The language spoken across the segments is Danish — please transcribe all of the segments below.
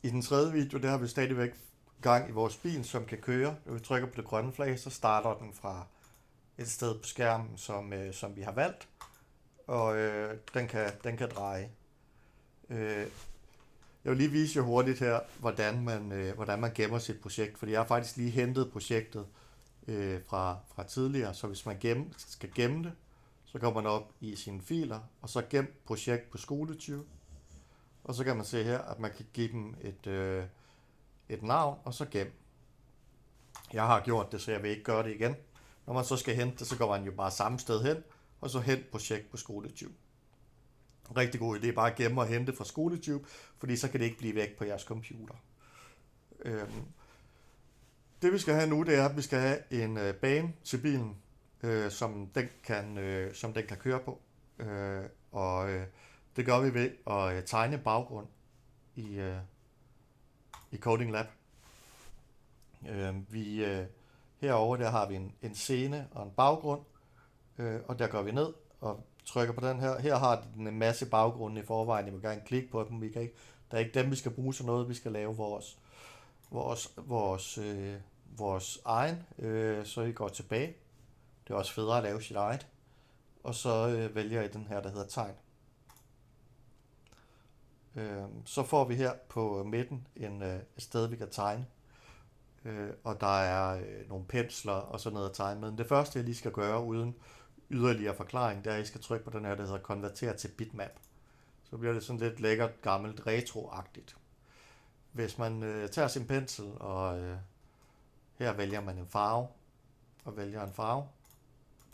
I den tredje video, der har vi stadigvæk gang i vores bil, som kan køre. Når vi trykker på det grønne flag, så starter den fra et sted på skærmen, som vi har valgt, og den kan dreje. Øh, jeg vil lige vise jer hurtigt her, hvordan man gemmer sit projekt, fordi jeg har faktisk lige hentet projektet fra tidligere, så hvis man skal gemme det, så går man op i sine filer, og så gem projekt på SkoleTube, og så kan man se her, at man kan give dem et navn, og så gem. Jeg har gjort det, så jeg vil ikke gøre det igen. Når man så skal hente det, så går man jo bare samme sted hen, og så hent projekt på SkoleTube. Rigtig god idé, bare at gemme og hente fra SkoleTube, fordi så kan det ikke blive væk på jeres computer. Det vi skal have nu, det er, at vi skal have en bane til bilen, som den kan køre på. Det gør vi ved at tegne baggrund i Coding Lab. Herovre der har vi en scene og en baggrund, og der går vi ned og trykker på den her. Her har den en masse baggrunde i forvejen. I må gerne klikke på dem. Der er ikke dem, vi skal bruge til noget. Vi skal lave vores egen, så I går tilbage. Det er også federe at lave sit eget. Og så vælger I den her, der hedder tegn. Så får vi her på midten et sted, vi kan tegne. Og der er nogle pensler og sådan noget at tegne med. Men det første, jeg lige skal gøre uden yderligere forklaring, det er, at I skal trykke på den her, der hedder konverter til bitmap. Så bliver det sådan lidt lækkert, gammelt, retroagtigt. Hvis man tager sin pensel, og her vælger man en farve, og vælger en farve.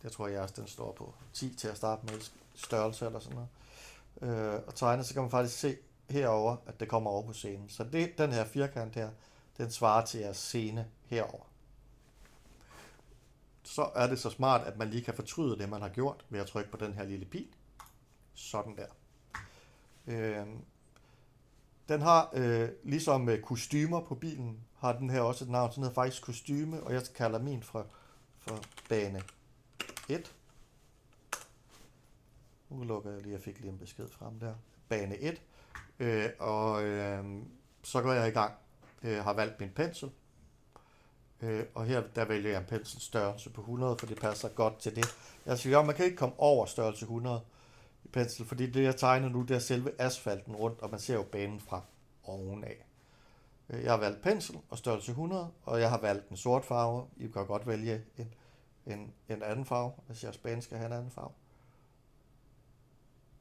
Jeg tror, den står på 10 til at starte med, størrelse eller sådan noget. Og tegner, så kan man faktisk se herover, at det kommer over på scenen. Så den her firkant her, den svarer til jeres scene herover. Så er det så smart, at man lige kan fortryde det, man har gjort, ved at trykke på den her lille pil. Sådan der. Den har, ligesom kostymer på bilen, har den her også et navn. Den hedder faktisk kostyme, og jeg kalder min for bane 1. Nu lukker jeg lige, jeg fik lige en besked frem der. Bane 1. Så går jeg i gang. Har valgt min pensel. Og her der vælger jeg en penselstørrelse på 100, for det passer godt til det. Jeg siger, man kan ikke komme over størrelse 100 i pensel, fordi det jeg tegner nu, det er selve asfalten rundt, og man ser jo banen fra ovenaf. Jeg har valgt pensel og størrelse 100, og jeg har valgt en sort farve. I kan godt vælge en anden farve, hvis jeres bane skal have en anden farve.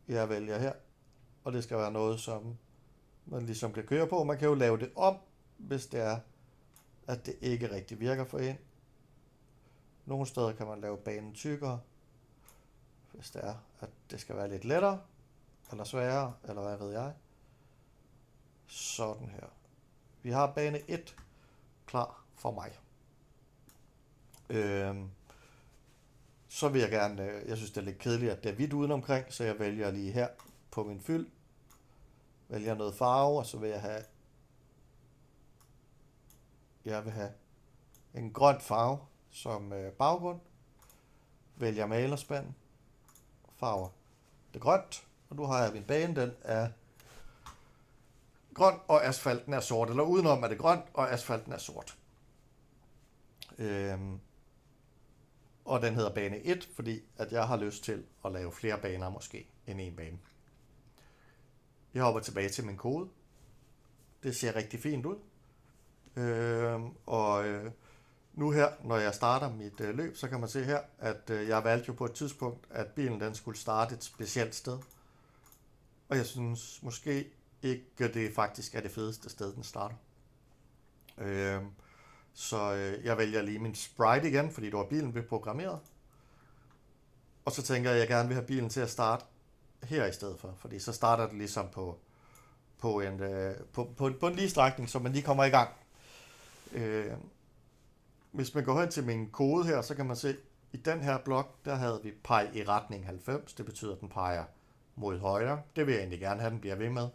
Jeg vælger her, og det skal være noget, som man ligesom kan køre på. Man kan jo lave det om, hvis det er, at det ikke rigtig virker for en. Nogle steder kan man lave banen tykkere, hvis det er, at det skal være lidt lettere, eller sværere, eller hvad ved jeg. Sådan her. Vi har bane 1 klar for mig. Så vil jeg gerne, jeg synes det er lidt kedeligt, at det er hvidt udenomkring, så jeg vælger lige her på min fyld, vælger noget farve, og så vil jeg vil have en grøn farve som baggrund, vælger malerspanden, farver det grønt, og nu har jeg min bane, den er grøn, og asfalten er sort, eller udenom er det grønt, og asfalten er sort. Og den hedder bane 1, fordi at jeg har lyst til at lave flere baner måske end en bane. Jeg hopper tilbage til min kode. Det ser rigtig fint ud. Nu her, når jeg starter mit løb, så kan man se her, at jeg valgte jo på et tidspunkt, at bilen den skulle starte et specielt sted. Og jeg synes måske ikke, at det faktisk er det fedeste sted, den starter. Så jeg vælger lige min sprite igen, fordi det var bilen, vi programmerede. Og så tænker jeg, at jeg gerne vil have bilen til at starte her i stedet for, fordi så starter det ligesom på en lige strækning, så man lige kommer i gang. Hvis man går hen til min kode her, så kan man se, i den her blok, der havde vi peg i retning 90. Det betyder, at den peger mod højre. Det vil jeg egentlig gerne have, den bliver ved med.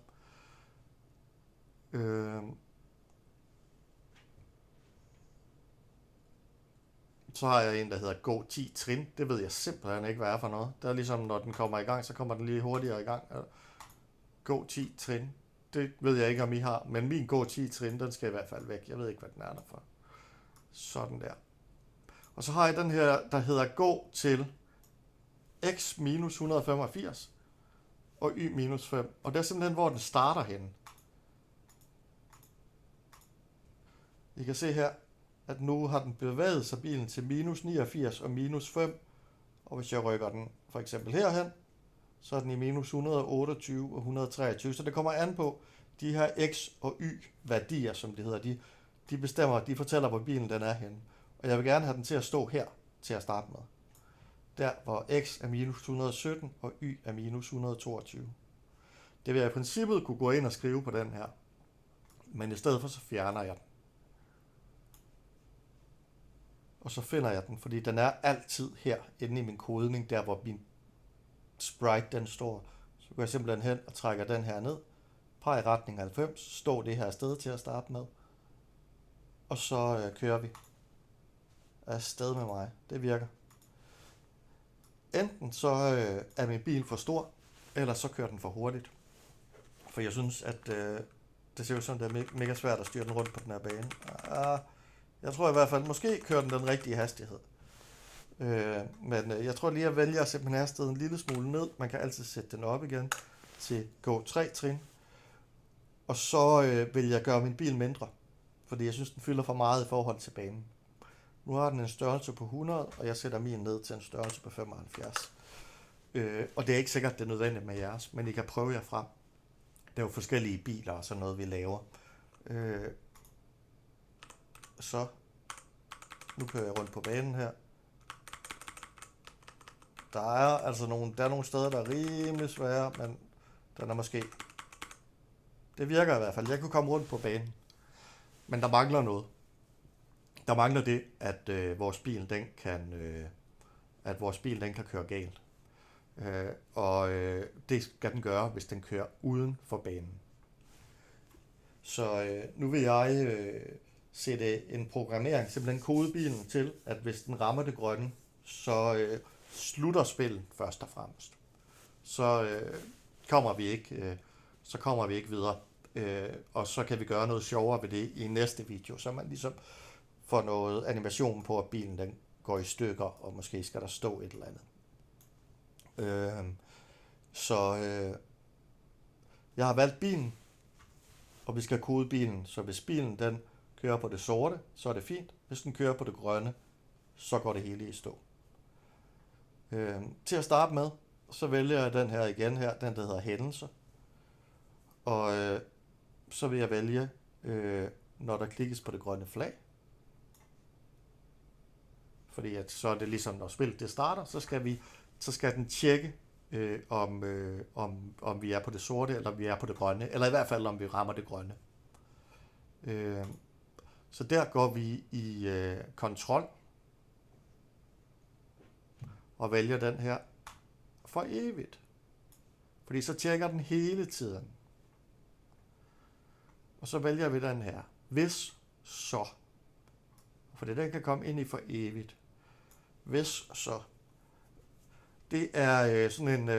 Så har jeg en, der hedder gå 10 trin. Det ved jeg simpelthen ikke, hvad er for noget. Det er ligesom, når den kommer i gang, så kommer den lige hurtigere i gang. Gå 10 trin. det ved jeg ikke, om I har, men min K10-trin, den skal i hvert fald væk. Jeg ved ikke, hvad den er der for. Sådan der. Og så har jeg den her, der hedder gå til x minus 185 og y minus 5. Og det er simpelthen, hvor den starter henne. I kan se her, at nu har den bevæget sig bilen til minus 89 og minus 5. Og hvis jeg rykker den for eksempel herhen, så er den i minus 128 og 123. Så det kommer an på de her x og y værdier, som det hedder. De bestemmer, de fortæller, hvor bilen den er henne. Og jeg vil gerne have den til at stå her til at starte med. Der, hvor x er minus 117 og y er minus 122. Det vil jeg i princippet kunne gå ind og skrive på den her. Men i stedet for, så fjerner jeg den. Og så finder jeg den, fordi den er altid her inde i min kodning, der hvor min sprite den står. Så går jeg simpelthen hen og trækker den her ned, peger i retning 90, står det her sted til at starte med, og så kører vi afsted med mig. Det virker. Enten så er min bil for stor, eller så kører den for hurtigt. For jeg synes, at det ser ud som, det er mega svært at styre den rundt på den her bane. Jeg tror i hvert fald, måske kører den rigtige hastighed. Men jeg tror lige, at jeg vælger at sætte min hastighed en lille smule ned. Man kan altid sætte den op igen til gå 3 trin. Og så vil jeg gøre min bil mindre, fordi jeg synes, den fylder for meget i forhold til banen. Nu har den en størrelse på 100, og jeg sætter min ned til en størrelse på 75. Og det er ikke sikkert, det er nødvendigt med jeres, men I kan prøve jer frem. Det er jo forskellige biler og sådan noget, vi laver. Så nu kører jeg rundt på banen her. Der er altså nogle steder, der er rimelig svære, men den er måske... Det virker i hvert fald. Jeg kunne komme rundt på banen. Men der mangler noget. Der mangler det, at vores bil den kan køre galt. Det skal den gøre, hvis den kører uden for banen. Så nu vil jeg sætte en programmering, simpelthen kode bilen til, at hvis den rammer det grønne, så slutter spillet først og fremmest. Så kommer vi ikke videre. Og så kan vi gøre noget sjovere ved det i næste video, så man ligesom får noget animation på, at bilen den går i stykker, og måske skal der stå et eller andet. Jeg har valgt bilen, og vi skal kode bilen, så hvis bilen den kører på det sorte, så er det fint. Hvis den kører på det grønne, så går det hele i stå. Til at starte med, så vælger jeg den her igen her, den der hedder hændelser. Og så vil jeg vælge, når der klikkes på det grønne flag. Fordi at så er det ligesom, når spillet det starter, så skal den tjekke, om vi er på det sorte, eller vi er på det grønne, eller i hvert fald, om vi rammer det grønne. Så der går vi i kontrol, og vælger den her for evigt. Fordi så tjekker den hele tiden. Og så vælger vi den her. Hvis så. Fordi den kan komme ind i for evigt. Hvis så. Det er sådan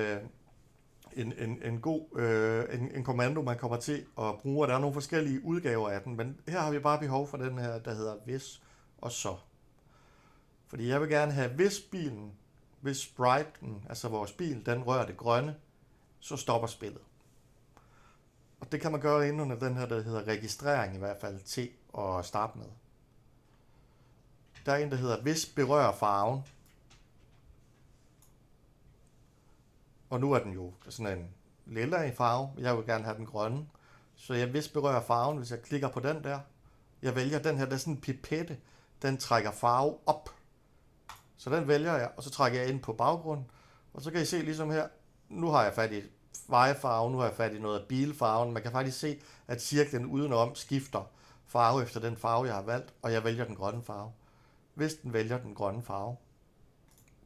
en god en kommando, man kommer til at bruge. Og der er nogle forskellige udgaver af den. Men her har vi bare behov for den her, der hedder hvis og så. Fordi jeg vil gerne have, hvis spriten, altså vores bil, den rører det grønne, så stopper spillet. Og det kan man gøre inde under den her, der hedder registrering i hvert fald til at starte med. Der er en, der hedder hvis berører farven. Og nu er den jo sådan en lilla i farve. Jeg vil gerne have den grønne. Så jeg hvis berører farven, hvis jeg klikker på den der. Jeg vælger den her, der er sådan en pipette. Den trækker farve op. Så den vælger jeg, og så trækker jeg ind på baggrunden. Og så kan I se ligesom her, nu har jeg fat i vejfarve, nu har jeg fat i noget af bilfarven. Man kan faktisk se, at cirklen udenom skifter farve efter den farve, jeg har valgt, og jeg vælger den grønne farve. Hvis den vælger den grønne farve,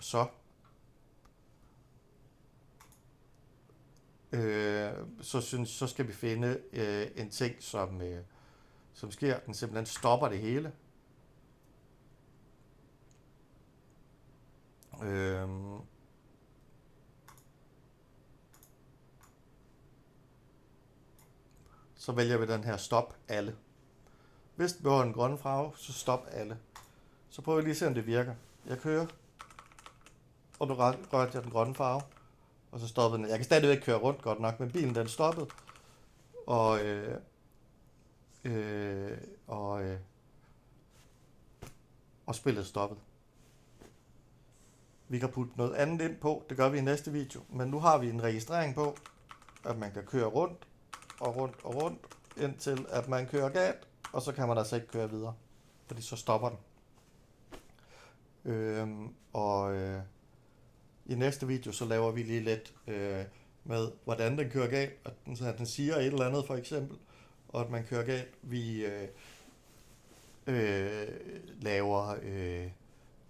så skal vi finde en ting, som sker. Den simpelthen stopper det hele. så vælger vi den her stop alle. Hvis det behøver en grøn farve, så stop alle. Så prøver vi lige at se, om det virker. Jeg kører, og nu rørte jeg den grønne farve, og så stoppede den. Jeg kan stadigvæk køre rundt godt nok, men bilen den stoppede, og spillet stoppede. Vi kan putte noget andet ind på, det gør vi i næste video, men nu har vi en registrering på, at man kan køre rundt og rundt og rundt, indtil at man kører galt, og så kan man altså ikke køre videre, fordi så stopper den. I næste video, så laver vi lige lidt med, hvordan den kører galt, at den siger et eller andet for eksempel, og at man kører galt. Vi laver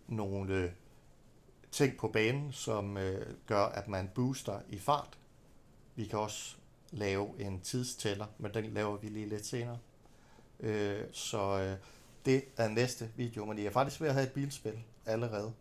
nogle ting på banen, som gør, at man booster i fart. Vi kan også lave en tidstæller, men den laver vi lige lidt senere. Det er næste video, men I er faktisk ved at have et bilspil allerede.